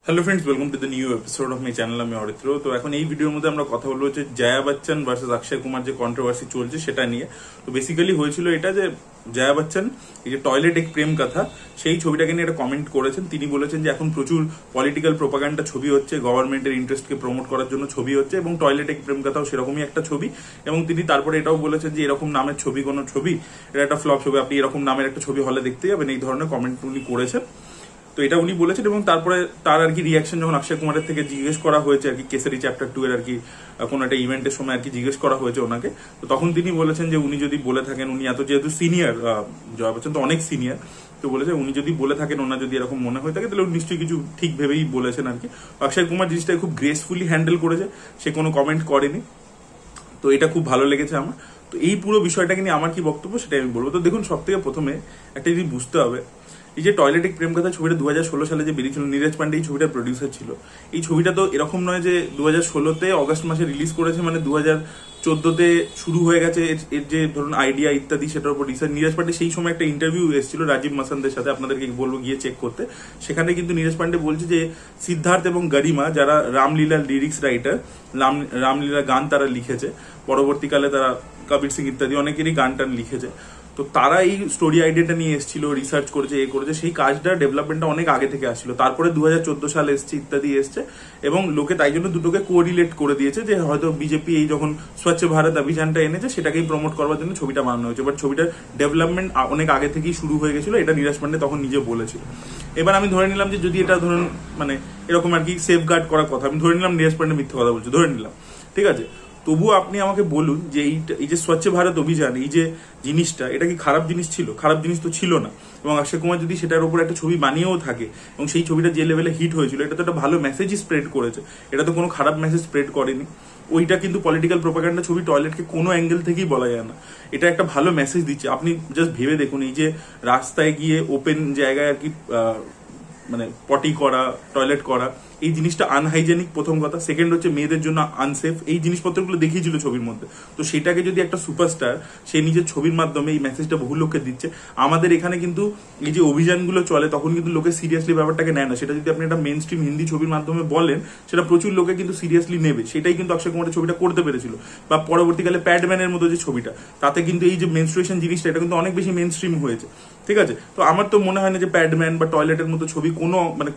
Hello friends, welcome to the new episode of my channel. আমি অরিত্র। তো এখন এই ভিডিওর মধ্যে আমরা কথা বলবো যে জয়া বচ্চন ভার্সেস অক্ষয় কুমার যে কন্ট্রোভার্সি চলছে সেটা নিয়ে। তো বেসিক্যালি হয়েছিল এটা যে জয়া বচ্চন এই যে টয়লেট এক প্রেম কথা সেই ছবিটাকে নিয়ে একটা কমেন্ট করেছেন। তিনি বলেছেন যে এখন প্রচুর পলিটিক্যাল প্রোপাগান্ডা ছবি হচ্ছে, গভর্নমেন্টের ইন্টারেস্টকে প্রমোট করার জন্য ছবি হচ্ছে, এবং টয়লেট এক প্রেম কথাও সেরকমই একটা ছবি। এবং তিনি তারপরে এটাও বলেছেন যে এরকম নামের ছবি কোনো ছবি, এটা একটা ফ্লপ ছবি, আপনি এরকম নামের একটা ছবি হলে দেখতে যাবেন, এই ধরনের কমেন্ট উনি করেছেন। তো এটা উনি বলেছেন। এবং তারপরে তার আর কি রিয়াকশন যখন অক্ষয় কুমারের থেকে জিজ্ঞেস করা হয়েছে আর কি কেসারি চ্যাপ্টার 2 এর আর কি কোনো একটা ইভেন্টের সময় আর কি জিজ্ঞেস করা হয়েছে ওনাকে, তো তখন তিনি বলেছেন যে উনি যদি বলে থাকেন, উনি এত যেহেতু সিনিয়র, জয়া বচ্চন তো অনেক সিনিয়র, তো বলেছে উনি যদি বলে থাকেন, ওনার যদি এরকম মনে হয়ে থাকে তাহলে নিশ্চয়ই কিছু ঠিক ভেবেই বলেছেন আর কি। অক্ষয় কুমার জিনিসটাকে খুব গ্রেসফুলি হ্যান্ডেল করেছে, সে কোনো কমেন্ট করেনি। তো এটা খুব ভালো লেগেছে আমার। তো এই পুরো বিষয়টাকে নিয়ে আমার কি বক্তব্য সেটা আমি বলবো। তো দেখুন, সব থেকে প্রথমে একটা জিনিস বুঝতে হবে, এই যে টয়লেট এক প্রেম কথা ছবিটা 2016 সালে যে বেরিয়েছিল, নীরজ পান্ডে এই ছবিটার প্রডিউসার ছিল। এই ছবিটা তো এরকম নয় যে 2016-তে অগস্ট মাসে রিলিজ করেছে, মানে 2014-তে শুরু হয়ে গেছে এর যে ধরুন আইডিয়া ইত্যাদি, সেটার উপর রিসার্চ। নীরজ পান্ডে সেই সময় একটা ইন্টারভিউ এসেছিল রাজীব মাসানদের সাথে, আপনাদেরকে বলবো গিয়ে চেক করতে। সেখানে কিন্তু নীরজ পান্ডে বলছে যে সিদ্ধার্থ এবং গরিমা, যারা রামলীলা লিরিক্স রাইটার, রামলীলা গান তারা লিখেছে, পরবর্তীকালে তারা কবির সিং ইত্যাদি অনেকেরই গান টান লিখেছে। তো তারা এই স্টোরি আইডিয়াটা নিয়ে এসেছিল, রিসার্চ করেছে, করেছে, সেই কাজটা ডেভেলপমেন্টটা অনেক আগে থেকে আসছিল। তারপরে 2014 সাল এসছে, ইত্যাদি এসছে, এবং লোকে তাই জন্য দুটোকে কোরিলেট করে দিয়েছে যে হয়তো বিজেপি এই যখন স্বচ্ছ ভারত অভিযানটা এনেছে সেটাকেই প্রমোট করবার জন্য ছবিটা বানানো হয়েছে। বাট ছবিটার ডেভেলপমেন্ট অনেক আগে থেকেই শুরু হয়ে গেছিল, এটা নীরজ পান্ডে তখন নিজে বলেছিল। এবার আমি ধরে নিলাম যে যদি এটা ধরুন মানে এরকম আর কি সেফ গার্ড করার কথা, আমি ধরে নিলাম নীরজ পান্ডে মিথ্যে কথা বলছে, ধরে নিলাম, ঠিক আছে। তবুও আপনি আমাকে বলুন যে এই যে স্বচ্ছ ভারত অভিযান, এই যে জিনিসটা, এটা কি খারাপ জিনিস ছিল? খারাপ জিনিস তো ছিল না। এবং অক্ষয় কুমার যদি সেটার উপর একটা ছবি বানিয়েও থাকে, এবং সেই ছবিটা যে লেভেলে হিট হয়েছিল, এটা তো একটা ভালো মেসেজই স্প্রেড করেছে, এটা তো কোনো খারাপ মেসেজ স্প্রেড করেনি। ওইটা কিন্তু পলিটিক্যাল প্রোপাগান্ডা ছবি, টয়লেটকে কোনো অ্যাঙ্গেল থেকেই বলা যায় না। এটা একটা ভালো মেসেজ দিচ্ছে। আপনি জাস্ট ভেবে দেখুন, এই যে রাস্তায় গিয়ে ওপেন জায়গায় আর কি মানে পটি করা, টয়লেট করা, এই জিনিসটা আনহাইজেনিক, প্রথম কথা। সেকেন্ড হচ্ছে মেয়েদের জন্য আনসেফ, এই জিনিসপত্রগুলো দেখিয়েছিল ছবির মধ্যে। তো সেটাকে যদি একটা সুপারস্টার সে নিজের ছবির মাধ্যমে এই মেসেজটা বহু লোককে দিচ্ছে, আমাদের এখানে কিন্তু এই যে অভিযানগুলো চলে তখন কিন্তু লোকে সিরিয়াসলি ব্যাপারটাকে নেয় না। সেটা যদি আপনি একটা মেন স্ট্রিম হিন্দি ছবির মাধ্যমে বলেন, সেটা প্রচুর লোকে কিন্তু সিরিয়াসলি নেবে। সেটাই কিন্তু অক্ষয় কুমারের ছবিটা করতে পেরেছিল। বা পরবর্তীকালে প্যাডম্যানের মতো যে ছবিটা, তাতে কিন্তু এই যে মেনস্ট্রুয়েশন জিনিসটা, এটা কিন্তু অনেক বেশি মেন স্ট্রিম হয়েছে, ঠিক আছে। তো আমার তো মনে হয় না যে প্যাডম্যান বা টয়লেটের মতো ছবি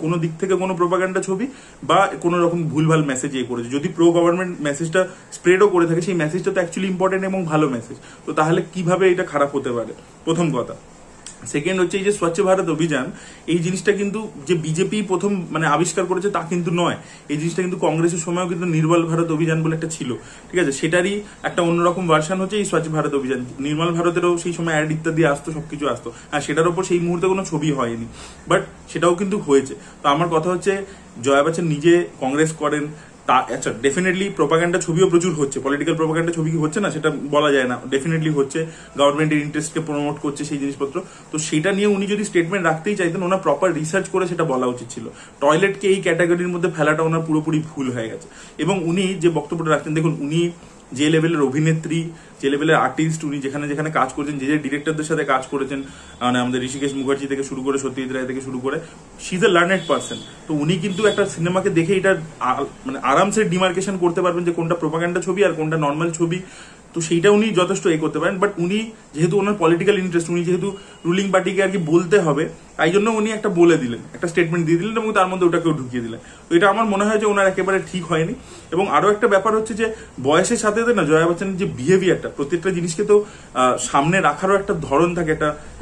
কোনো দিক থেকে কোনো প্রোপাগান্ডা ছবি বা কোনো রকম ভুলভাল মেসেজ করেছে। যদি প্রো গভর্নমেন্ট মেসেজটা স্প্রেডও করে থাকে, সেই মেসেজটা তো অ্যাকচুয়ালি ইম্পর্টেন্ট এবং ভালো মেসেজ। তো তাহলে কিভাবে এটা খারাপ হতে পারে, প্রথম কথা। সেকেন্ড হচ্ছে এই যে স্বচ্ছ ভারত অভিযান, এই জিনিসটা কিন্তু যে বিজেপি প্রথম মানে আবিষ্কার করেছে তা কিন্তু নয়। এই জিনিসটা কিন্তু কংগ্রেসের সময়ও কিন্তু নির্মল ভারত অভিযান বলে একটা ছিল, ঠিক আছে। সেটারই একটা অন্যরকম ভার্সন হচ্ছে এই স্বচ্ছ ভারত অভিযান। নির্মল ভারতেরও সেই সময় অ্যাড ইত্যাদি আসতো, সবকিছু আসতো, আর সেটার উপর সেই মুহূর্তে কোনো ছবি হয়নি, বাট সেটাও কিন্তু হয়েছে। তো আমার কথা হচ্ছে, জয়া বচ্চন নিজে কংগ্রেস করেন, আচ্ছা ডেফিনেটলি প্রোপাগান্ডা ছবিও প্রচুর হচ্ছে, পলিটিক্যাল প্রোপাগান্ডা ছবি কি হচ্ছে না সেটা বলা যায় না, ডেফিনেটলি হচ্ছে, গভর্নমেন্টের ইন্টারেস্টকে প্রমোট করছে সেই জিনিসপত্র। তো সেটা নিয়ে উনি যদি স্টেটমেন্ট রাখতেই চাইতেন, ওনার প্রপার রিসার্চ করে সেটা বলা উচিত ছিল। টয়লেটকে এই ক্যাটাগরির মধ্যে ফেলাটা ওনার পুরোপুরি ভুল হয়ে গেছে। এবং উনি যে বক্তব্যটা রাখতেন, দেখুন উনি যে লেভেলের অভিনেত্রী, যে লেভেলের আর্টিস্ট, উনি যেখানে যেখানে কাজ করেছেন, যে ডিরেক্টরদের সাথে কাজ করেছেন, মানে আমাদের ঋষিকেশ মুখার্জি থেকে শুরু করে, সত্যজিৎ রায় থেকে শুরু করে, she is a learned person. তো উনি কিন্তু একটা সিনেমাকে দেখে এটা মানে আরামসে ডিমার্কেশন করতে পারবেন যে কোনটা প্রোপাগান্ডা ছবি আর কোনটা নর্মাল ছবি। তো সেইটা উনি যথেষ্ট করতে পারেন। বাট উনি যেহেতু ওনার পলিটিক্যাল ইন্টারেস্ট, উনি যেহেতু রুলিং পার্টিকে আর কি বলতে হবে, তাই জন্য উনি একটা বলে দিলেন, একটা স্টেটমেন্ট দিয়ে দিলেন, এবং তার মধ্যে ওটাকেও ঢুকিয়ে দিলেন। তো এটা আমার মনে হয় যে ওনার একেবারে ঠিক হয়নি। এবং আরো একটা ব্যাপার হচ্ছে যে বয়সের সাথে না জয়া বচ্চনের যে বিহেভিয়ারটা, প্রত্যেকটা জিনিসকে তো সামনে রাখারও একটা ধরন থাকে,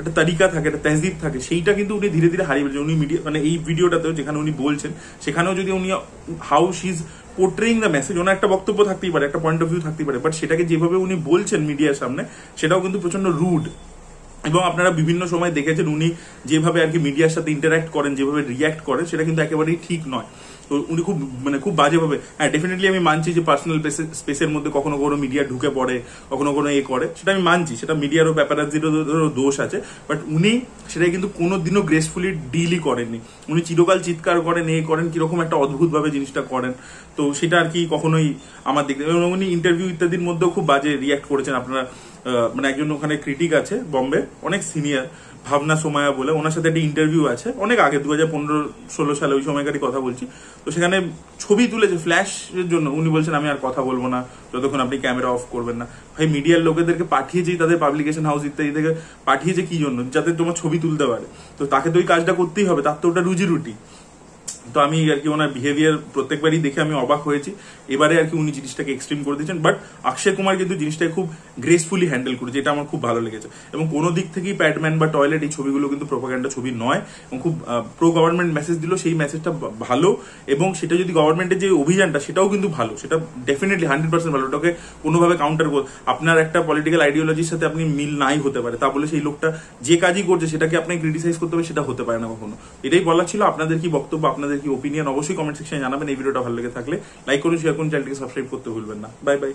একটা তারিকা থাকে, একটা তেহজিব থাকে, সেইটা কিন্তু উনি ধীরে ধীরে হারিয়ে ফেলছেন। উনি মিডিয়া মানে এই ভিডিওটাতেও যেখানে উনি বলছেন, সেখানেও যদি উনি how she is portraying the message, ওনার একটা বক্তব্য থাকতেই পারে, একটা পয়েন্ট অফ ভিউ থাকতেই পারে, বাট সেটাকে যেভাবে উনি বলছেন মিডিয়ার সামনে, সেটাও কিন্তু প্রচন্ড রুড। এবং আপনারা বিভিন্ন সময় দেখেছেন উনি যেভাবে আর কি মিডিয়ার সাথে ইন্টারাক্ট করেন, যেভাবে রিয়াক্ট করেন, সেটা কিন্তু একেবারেই ঠিক নয়। তো উনি খুব বাজেভাবে, হ্যাঁ ডেফিনেটলি আমি মানছি যে পার্সোনাল স্পেসের মধ্যে কখনো কোনো মিডিয়া ঢুকে পড়ে, কখনো কোনো করে, সেটা আমি মানছি, সেটা মিডিয়ারও প্যাপারাজিরও দোষ আছে। বাট উনি সেটা কিন্তু কোনোদিনও গ্রেসফুলি ডিলই করেননি। উনি চিরকাল চিৎকার করেন, করেন, কিরকম একটা অদ্ভুতভাবে জিনিসটা করেন। তো সেটা আর কি কখনোই আমার দিক থেকে, উনি ইন্টারভিউ ইত্যাদির মধ্যেও খুব বাজে রিয়াক্ট করেছেন। আপনারা মানে একজন ওখানে ক্রিটিক আছে বম্বে, অনেক সিনিয়র, ভাবনা সোমায়া বলে, ওনার সাথে একটা ইন্টারভিউ আছে অনেক আগে 2015-16 সালে, ওই সময়কারই কথা বলছি। তো সেখানে ছবি তুলেছে ফ্ল্যাশের জন্য, উনি বলছেন আমি আর কথা বলবো না যতক্ষণ আপনি ক্যামেরা অফ করবেন না। ভাই মিডিয়ার লোকেদেরকে পাঠিয়েছি, তাদের পাবলিকেশন হাউস ইত্যাদি থেকে পাঠিয়েছে কি জন্য? যাতে তোমার ছবি তুলতে পারে। তো তাকে তো ওই কাজটা করতেই হবে, তার তো ওটা রুজি রুটি। তো আমি আর কি ওনার বিহেভিয়ার প্রত্যেকবারই দেখে আমি অবাক হয়েছি। এবারে আর কি উনি জিনিসটাকে এক্সট্রিম করে দিয়েছেন, বাট অক্ষয় কুমার কিন্তু জিনিসটাকে খুব গ্রেসফুলি হ্যান্ডেল করেছে, এটা আমার খুব ভালো লেগেছে। এবং কোনো দিক থেকেই প্যাডম্যান বা টয়লেট এই ছবিগুলো কিন্তু প্রোপাগান্ডা ছবি নয়, এবং খুব প্রো গভর্নমেন্ট মেসেজ দিল, সেই মেসেজটা ভালো। এবং সেটা যদি গভর্নমেন্টের যে অভিযানটা সেটাও কিন্তু ভালো, সেটা ডেফিনেটলি 100% ভালো। ওটাকে কোনোভাবে কাউন্টার আপনার একটা পলিটিক্যাল আইডিওলজির সাথে আপনি মিল নাই হতে পারে, তা বলে সেই লোকটা যে কাজই করছে সেটাকে আপনাকে ক্রিটিসাইজ করতে হবে, সেটা হতে পারে না কখনো। এটাই বলা ছিল। আপনাদের কি বক্তব্য, আপনাদের কি ওপিনিয়ন অবশ্যই কমেন্ট সেকশনে জানাবেন। এই ভিডিওটা ভালো লেগে থাকলে লাইক করুন, শেয়ার করুন, চ্যানেলটিকে সাবস্ক্রাইব করতে ভুলবেন না। Bye bye.